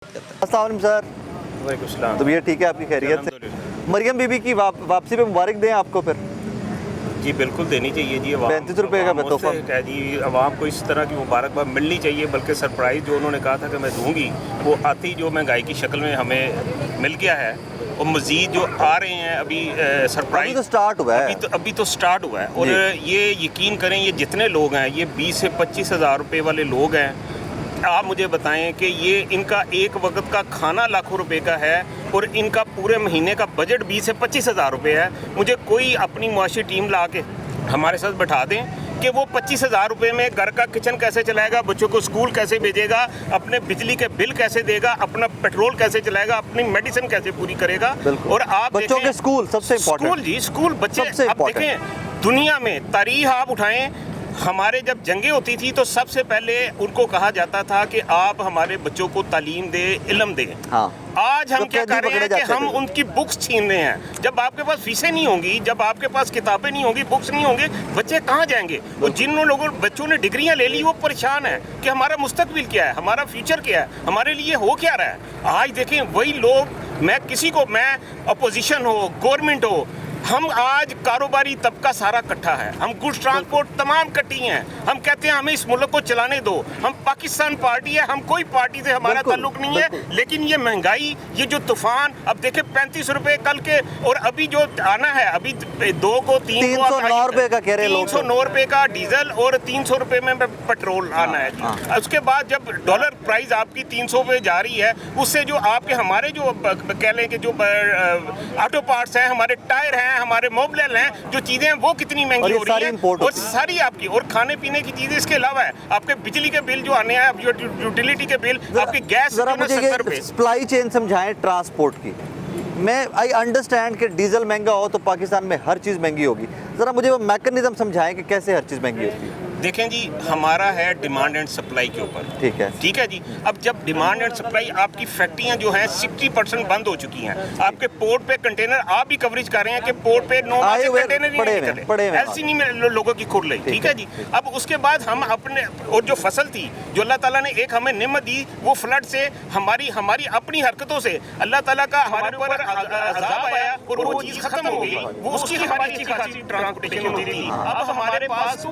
अस्सलाम वालेकुम सर। वालेकुम। तो भैया ठीक है, आपकी खैरियत से? मरियम बीबी की वापसी पे मुबारक दें आपको फिर। जी बिल्कुल देनी चाहिए जी। 35 रुपये का तोहफा क्या जी, आवाम को इस तरह की मुबारकबाद मिलनी चाहिए। बल्कि सरप्राइज़ जो उन्होंने कहा था कि मैं दूंगी, वो आती जो महंगाई की शक्ल में हमें मिल गया है। और मज़ीद जो आ रहे हैं अभी सरप्राइज तो स्टार्ट हुआ है। अभी तो स्टार्ट हुआ है। और ये यकीन करें, ये जितने लोग हैं, ये 20 से 25 हज़ार रुपये वाले लोग हैं। आप मुझे बताएं कि ये इनका एक वक्त का खाना लाखों रुपए का है और इनका पूरे महीने का बजट 20 से 25 हज़ार रुपये है। मुझे कोई अपनी मुआशी टीम ला के हमारे साथ बैठा दें कि वो 25 हज़ार रुपये में घर का किचन कैसे चलाएगा, बच्चों को स्कूल कैसे भेजेगा, अपने बिजली के बिल कैसे देगा, अपना पेट्रोल कैसे चलाएगा, अपनी मेडिसिन कैसे पूरी करेगा। और आप बच्चों के स्कूल सबसे इम्पोर्टेंट। स्कूल जी, स्कूल बच्चे। आप देखें दुनिया में तारीख आप उठाएं, हमारे जब जंगें होती थी तो सबसे पहले उनको कहा जाता था कि आप हमारे बच्चों को तालीम दे, इल्म दें। हाँ। आज हम क्या कर रहे हैं कि हम उनकी बुक्स छीन रहे हैं। जब आपके पास फीसें नहीं होंगी, जब आपके पास किताबें नहीं होंगी, बुक्स नहीं होंगे, बच्चे कहाँ जाएंगे? और जिन लोगों बच्चों ने डिग्रियां ले ली वो परेशान है कि हमारा मुस्तकबिल क्या है, हमारा फ्यूचर क्या है, हमारे लिए हो क्या रहा है। आज देखें वही लोग, मैं अपोजिशन हो, गवर्नमेंट हो, हम आज कारोबारी तबका सारा इकट्ठा है। हम गुड्स ट्रांसपोर्ट तमाम इकट्ठी हैं। हम कहते हैं हमें इस मुल्क को चलाने दो। हम पाकिस्तान पार्टी है, हम कोई पार्टी से हमारा ताल्लुक नहीं है। लेकिन ये महंगाई, ये जो तूफान, अब देखे 35 रुपए कल के, और अभी जो आना है, अभी 2 को 3 को 309 रुपए का कह रहे लोग, 309 रुपए का डीजल और 300 रुपए में पेट्रोल आना है। उसके बाद जब डॉलर प्राइस आपकी 300 पे जा रही है, उससे जो आपके हमारे जो कह लें कि जो ऑटो पार्ट्स हैं, हमारे टायर हैं, हमारे मोबाइल हैं, जो चीजें हैं वो कितनी महंगी हो रही है। और सारी आपकी और खाने पीने की चीजें, इसके अलावा है आपके बिजली के बिल जो आने हैं, यूटिलिटी के बिल, आपकी गैस। जरा मुझे सप्लाई चेन समझाएं ट्रांसपोर्ट की। मैं आई अंडरस्टैंड कि डीजल महंगा हो तो पाकिस्तान में हर चीज़ महंगी होगी। ज़रा मुझे वो मैकेनिज्म समझाएं कि कैसे हर चीज़ महंगी होगी। देखें जी, हमारा है डिमांड एंड सप्लाई के ऊपर। ठीक है जी। अब जब डिमांड एंड सप्लाई, आपकी फैक्ट्रियां जो हैं 60% बंद हो चुकी हैं। आपके पोर्ट पे कंटेनर, आप भी कवरेज कर रहे हैं कि पोर्ट पे 9 माह से कंटेनर ही नहीं निकले, एलसीनी में लोगों की खुर लगी। ठीक है जी। अब उसके बाद हम अपने, और जो फसल थी, जो अल्लाह ताला ने एक हमें नेमत दी, वो फ्लड से हमारी अपनी हरकतों से अल्लाह ताला का हमारे ऊपर अज़ाब आया और वो चीज़ खत्म हो गई। वो उसकी हमारी अच्छी खासी ट्रांसपोर्टेशन होती थी। अब हमारे पास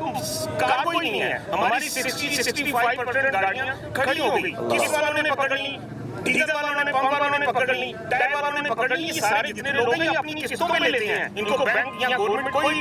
कोई नहीं है। हमारी 60-65% गाड़ियां खड़ी हो गई। किसी वालों ने पकड़ ली, डीजल वालों ने, पंप वालों ने पकड़ ली, टायर वालों ने पकड़ ली। ये सारे जितने लोग हैं ये अपनी किस्तों में लेते हैं। इनको बैंक या गवर्नमेंट कोई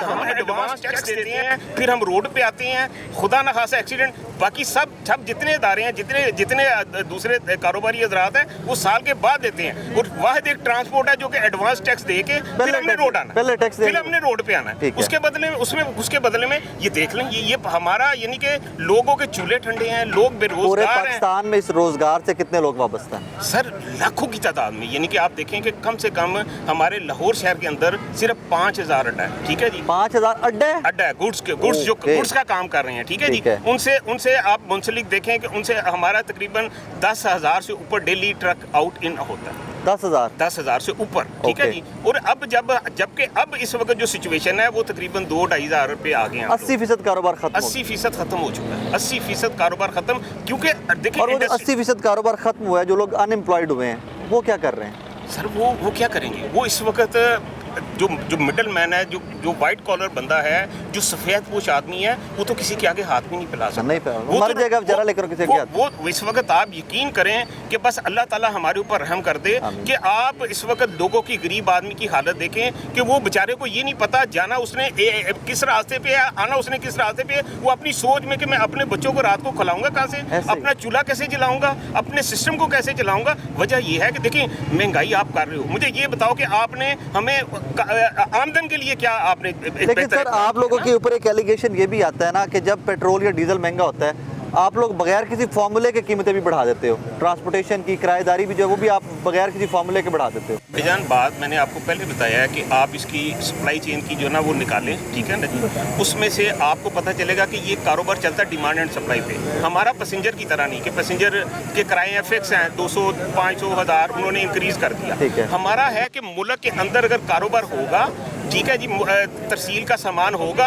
हम एडवांस टैक्स देते हैं, फिर हम रोड पे आते हैं, खुदा न खासा एक्सीडेंट। बाकी सब जितने इदारे हैं, जितने दूसरे कारोबारी हजरात हैं, वो साल के बाद देते हैं। और वाहिद एक ट्रांसपोर्ट है जो कि एडवांस टैक्स दे के फिर हमने रोड आना, फिर हमने रोड पे आना है। उसके बदले में ये देख लें, ये हमारा, यानी कि लोगों के चूल्हे ठंडे हैं, लोग बेरोजगार पूरे पाकिस्तान में इस रोजगार से कितने लोग वाबस्ता हैं? सर लाखों की तादाद में। यानी कि आप देखें कि कम से कम हमारे लाहौर शहर के अंदर सिर्फ 5000 अड्डा है। ठीक है जी, 5000 अड्डा है गुड्स का काम कर रहे हैं। ठीक है जी। उनसे आप मुंसलिक देखें कि उनसे हमारा तकरीबन 10,000 से ऊपर डेली ट्रक आउट इन होता है। 10,000 से ऊपर। ठीक है जी। और अब जबकि अब इस वक्त जो सिचुएशन है वो तकरीबन 2-2.5 हज़ार रुपए आ गए हैं। 80% कारोबार खत्म, 80% खत्म हो चुका है। 80% कारोबार खत्म, क्योंकि देखिए, और 80% कारोबार खत्म हुआ है। जो लोग अनएम्प्लॉयड हुए हैं वो क्या कर रहे हैं? सर वो क्या करेंगे? वो इस वक्त जो मिडल मैन है, जो वाइट कॉलर बंदा है, जो सफेद पोश आदमी है, वो तो किसी के आगे हाथ भी नहीं फैला सकता। मर जाएगा बेचारा लेकर किसी के हाथ। वो इस वक्त आप यकीन करें कि बस अल्लाह ताला हमारे ऊपर रहम कर दे कि आप इस वक्त लोगों की, गरीब आदमी की हालत देखें कि वो बेचारे को ये नहीं पता जाना उसने किस रास्ते पे है, आना उसने किस रास्ते पे है। वो अपनी सोच में कि मैं अपने बच्चों को रात को खिलाऊंगा कहाँ से, अपना चूल्हा कैसे जलाऊंगा, अपने सिस्टम को कैसे चलाऊंगा। वजह यह है कि देखिए महंगाई आप कर रहे हो। मुझे ये बताओ कि आपने हमें आमदन के लिए क्या आपने? लेकिन सर आप लोगों के ऊपर एक एलिगेशन ये भी आता है ना कि जब पेट्रोल या डीजल महंगा होता है, आप लोग बगैर किसी फार्मूले के कीमतें भी बढ़ा देते हो। ट्रांसपोर्टेशन की किराएदारी भी जो है वो भी आप बगैर किसी फार्मूले के बढ़ा देते हो। भाईजान, बात मैंने आपको पहले बताया है कि आप इसकी सप्लाई चेन की जो ना वो निकालें। ठीक है ना जी। उसमें से आपको पता चलेगा कि ये कारोबार चलता है डिमांड एंड सप्लाई पे। हमारा पैसेंजर की तरह नहीं कि पैसेंजर के किराए फिक्स हैं, 200, 500, 1000 उन्होंने इंक्रीज कर दिया। हमारा है कि मुल्क के अंदर अगर कारोबार होगा ठीक है जी, तरसील का सामान होगा,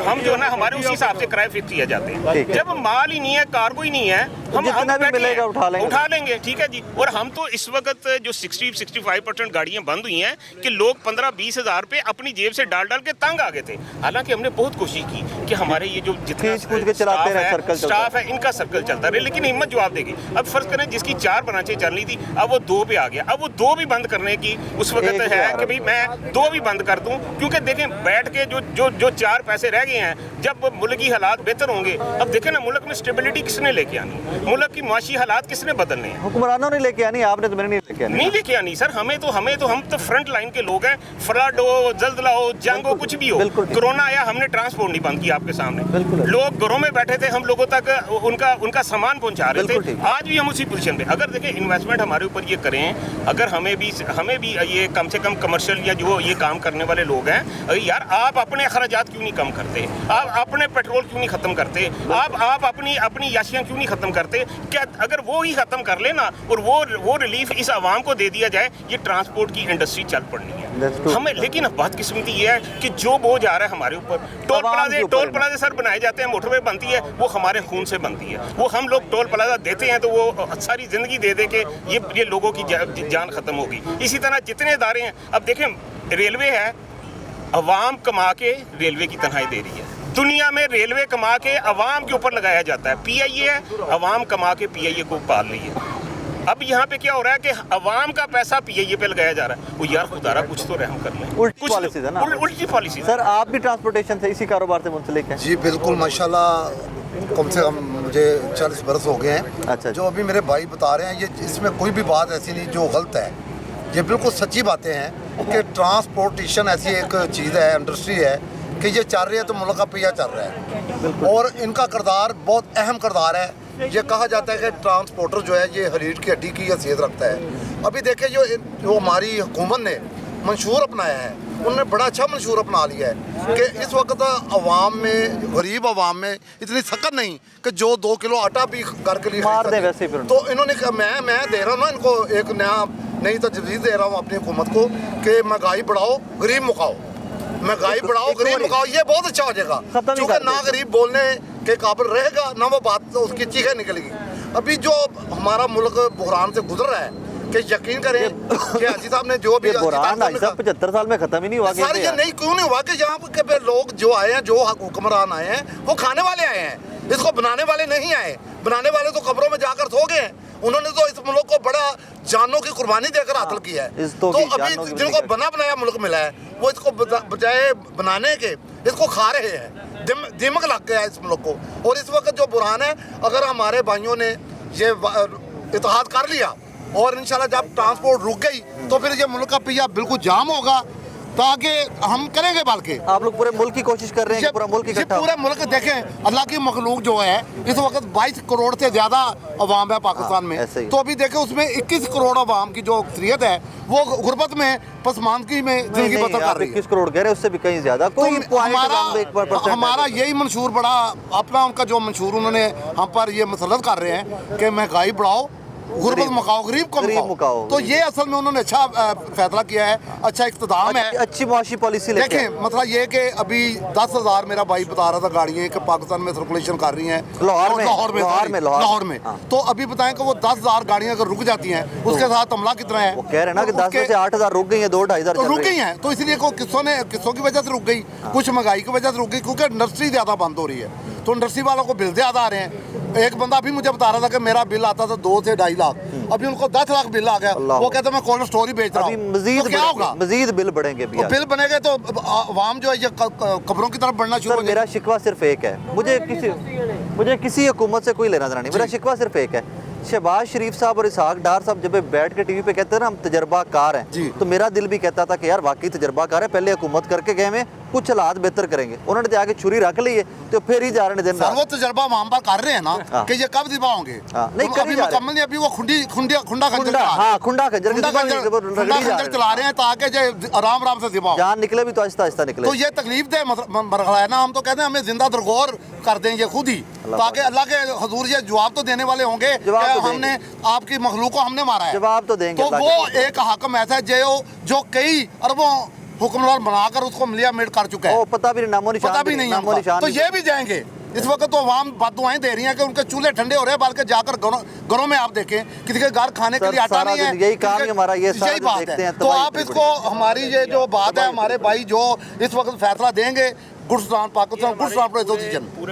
हम जो है ना हमारे उसी हिसाब से किराए फिक्स किए जाते हैं। जब माल ही नहीं है, कार्गो ही नहीं है, हम जितना भी मिलेगा उठा लेंगे। ठीक है जी। और हम तो इस वक्त जो 60-65% गाड़ियां बंद हुई हैं कि लोग 15-20 हज़ार रुपए अपनी जेब से डाल के तंग आ गए थे। हालांकि हमने बहुत कोशिश की कि हमारे ये जो जितना स्टाफ है इनका सर्कल चलता रहे, लेकिन हिम्मत जवाब देगी। अब फर्ज करें जिसकी 4 ब्रांचें चल रही थी, अब वो 2 पे आ गया, अब वो 2 भी बंद करने की उस वक्त है कि भाई मैं 2 भी बंद कर दूं, क्योंकि देखें बैठ के जो 4 पैसे रह गए हैं, जब मुल्क की हालात बेहतर होंगे। अब देखें ना, मुल्क में स्टेबिलिटी किसने लेके आनी, मुल्क की माशी हालात किसने बदलने हैं? हुक्मरानों ने लेके आनी, आपने तो मैंने नहीं लेके आनी सर। हम तो फ्रंट लाइन के लोग हैं। फ्लड हो, जल्दला हो, जंग हो, कुछ भी हो, कोरोना आया, हमने ट्रांसपोर्ट नहीं बंद किया आपके सामने। लोग घरों में बैठे थे, हम लोगों तक उनका सामान पहुंचा रहे थे। आज भी हम उसी पोजीशन पे, अगर देखें इन्वेस्टमेंट हमारे ऊपर ये करें, अगर हमें भी ये कम से कम कमर्शियल या जो ये काम करने वाले लोग हैं, यार आप अपने अखराजात क्यों नहीं कम करते? आप अपने पेट्रोल क्यों नहीं खत्म करते? आप अपनी याशियां क्यों नहीं खत्म करते? क्या अगर वो ही खत्म कर लेना और वो रिलीफ इस आवाम को दे दिया जाए, ये ट्रांसपोर्ट की इंडस्ट्री चल पड़नी है हमें। लेकिन बदकिस्मती ये है कि जो बोझ आ रहा है हमारे ऊपर, टोल प्लाजे सर बनाए जाते हैं, मोटरवे बनती है, वो हमारे खून से बनती है। वो हम लोग टोल प्लाजा देते हैं तो वो सारी जिंदगी दे दे के ये लोगों की जान खत्म होगी। इसी तरह जितने इदारे हैं, अब देखें रेलवे है, अवाम कमा के रेलवे की तनख्वाही दे रही है। दुनिया में रेलवे कमा के अवाम के ऊपर लगाया जाता है। PIA है, अवाम कमा के PIA को पाल रही है। अब यहाँ पे क्या हो रहा है कि अवाम का पैसा PIA पे लगाया जा रहा है। वो यार खुदारा कुछ तो रहम कर लें। उल्टी पॉलिसी है ना, उल्टी पॉलिसी। सर आप भी ट्रांसपोर्टेशन से इसी कारोबार से मुंसलिक हैं? जी बिल्कुल, माशाल्लाह कम से कम मुझे 40 बरस हो गए हैं। अच्छा। जो अभी मेरे भाई बता रहे हैं, ये इसमें कोई भी बात ऐसी नहीं जो गलत है, ये बिल्कुल सच्ची बातें हैं कि ट्रांसपोर्टेशन ऐसी एक चीज़ है, इंडस्ट्री है कि ये चल रही है तो मुल्क का पहिया चल रहा है, और इनका किरदार बहुत अहम किरदार है। ये कहा जाता है कि ट्रांसपोर्टर जो है ये रीढ़ की हड्डी की हैसियत रखता है। अभी देखिए जो हमारी हुकूमत ने मंशूर अपनाया है, उन्होंने बड़ा अच्छा मंशूर अपना लिया है कि इस वक्त आवाम में, गरीब आवाम में इतनी सख्त नहीं कि जो 2 किलो आटा भी घर के लिए मार दे वैसे फिर। तो इन्होंने कहा मैं दे रहा हूँ ना इनको एक नई तजवीज़ दे रहा हूँ अपनी हुकूमत को कि महंगाई बढ़ाओ, गरीब मुकाओ। महंगाई बढ़ाओ, गरीब मुकाओ, ये बहुत अच्छा हो जाएगा, क्योंकि ना गरीब बोलने के काबिल रहेगा, ना वो बात तो उसकी चीखें निकलेगी। अभी जो हमारा मुल्क बुहरान से गुजर रहा है, कि यकीन करें कि हाजी साहब ने जो भी 75 साल में खत्म ही नहीं हुआ। सर ये नहीं क्यों नहीं हुआ कि यहाँ पे लोग जो आए हैं, जो हुक्मरान आए हैं, वो खाने वाले आए हैं, इसको बनाने वाले नहीं आए। बनाने वाले तो कब्रों में जाकर सो गए हैं। उन्होंने तो इस मुल्क को बड़ा जानों की कुर्बानी देकर हासिल किया है। तो अभी जिनको बना बनाया मुल्क मिला है, वो इसको बजाय बनाने के इसको खा रहे हैं। दिमाग लग गया है इस मुल्क को। और इस वक्त जो बुरहान है, अगर हमारे भाइयों ने ये इत्तेहाद कर लिया और इंशाल्लाह जब ट्रांसपोर्ट रुक गई तो फिर ये मुल्क का पहिया बिल्कुल जाम होगा, ताकि हम करेंगे। बल्कि आप लोग पूरे मुल्क की कोशिश कर रहे हैं कि पूरा मुल्क इकट्ठा हो। पूरा मुल्क देखें, अल्लाह की मखलूक जो है इस वक्त 22 करोड़ से ज़्यादा अवाम है पाकिस्तान में। तो अभी देखें उसमें 21 करोड़ अवाम की जो अक्सरियत है वो गुर्बत में, पसमानदगी में जिंदगी बसर कर रही है। 21 करोड़ कह रहे हैं, उससे भी कहीं ज़्यादा। हमारा यही मंशूर बड़ा अपना, उनका जो मंशूर उन्होंने हम पर ये मसलत कर रहे हैं कि महंगाई बढ़ाओ, गुर्बत मुकाओ, गरीब को मुकाओ। तो ये असल में उन्होंने अच्छा फैसला किया है, अच्छा इक़्तिदाम है, अच्छी मुआशी पॉलिसी लेके। देखें मतलब ये कि अभी 10,000 मेरा भाई बता रहा था गाड़ियाँ कि पाकिस्तान में सर्कुलेशन कर रही हैं लाहौर में। तो अभी बताएं कि वो 10,000 गाड़ियाँ अगर रुक जाती हैं, उसके साथ हमला कितना है? वो कह रहे हैं ना कि 10 में से 8,000 रुक गई हैं, 2-2,500 रुक गई हैं। तो इसलिए किस्सों की वजह से रुक गई, कुछ महंगाई की वजह से रुक गई, क्योंकि इंडस्ट्री ज़्यादा बंद हो रही है। तो इंडस्ट्री वालों को बिल ज़्यादा आ रहे हैं। एक बंदा अभी मुझे बता रहा था कि मेरा बिल आता था 2 से 2.5 लाख, अभी उनको 10 लाख बिल आ गया। वो कहते हैं मैं कोल्ड स्टोरी बेच रहा हूँ। मजीद क्या होगा? मजीद बिल बढ़ेंगे। बिल बनेंगे तो आवाम जो है ये कब्रों की तरफ बढ़ना शुरू हो जाएगा। मेरा शिकवा सिर्फ एक है, मुझे किसी हुकूमत से कोई लेना देना नहीं। मेरा शिकवा सिर्फ एक है, शहबाज शरीफ साहब और इसहाक डार साहब जब बैठ के टीवी पे कहते हैं ना हम तजर्बाकार हैं, तो मेरा दिल भी कहता था कि यार वाकई तजर्बाकार है, पहले हुकूमत करके गए में कुछ हालात बेहतर करेंगे। उन्होंने तो आगे छुरी रख ली है, तो फिर ही जा रहे दिन वो तजर्बा मामला कर रहे हैं ना कि ये कब दिबा होंगे। नहीं अभी मुकम्मल नहीं, अभी वो खुंडा खंजर चला रहे हैं ताकि आराम से दिबा जान निकले भी तो आहिस्ता आहिस्ता निकले। तो ये तकलीफ दे मरहला है ना। हम तो कहते हैं हमें जिंदा दरगोर कर दें ये खुद ही, ताकि अल्लाह के हुजूर ये जवाब तो देने वाले होंगे। हमने आपकी मखलूक को हमने मारा है, जवाब तो देंगे। तो वो एक हाकिम ऐसा है जो कई अरबों हुक्मरान बनाकर उसको मिलिया मेड कर चुका है, ओ, पता भी नहीं, नामो निशान पता भी नहीं नामो है निशान तो नहीं। ये भी जाएंगे। इस वक्त तो आवाम बददुआएं दे रही हैं कि उनके चूल्हे ठंडे हो रहे हैं, बल्कि जाकर घरों में आप देखें किसी के घर खाने के सर, लिए आटा सारा नहीं है। दिन यही काम किसी ही के- हमारा, ये सारा यही दिन बात देखते है। हैं, तो तबाही आप इतनी इसको, हमारी ये जो बात है, हमारे भाई जो इस वक्त फैसला देंगे, goods Pakistan, goods transport association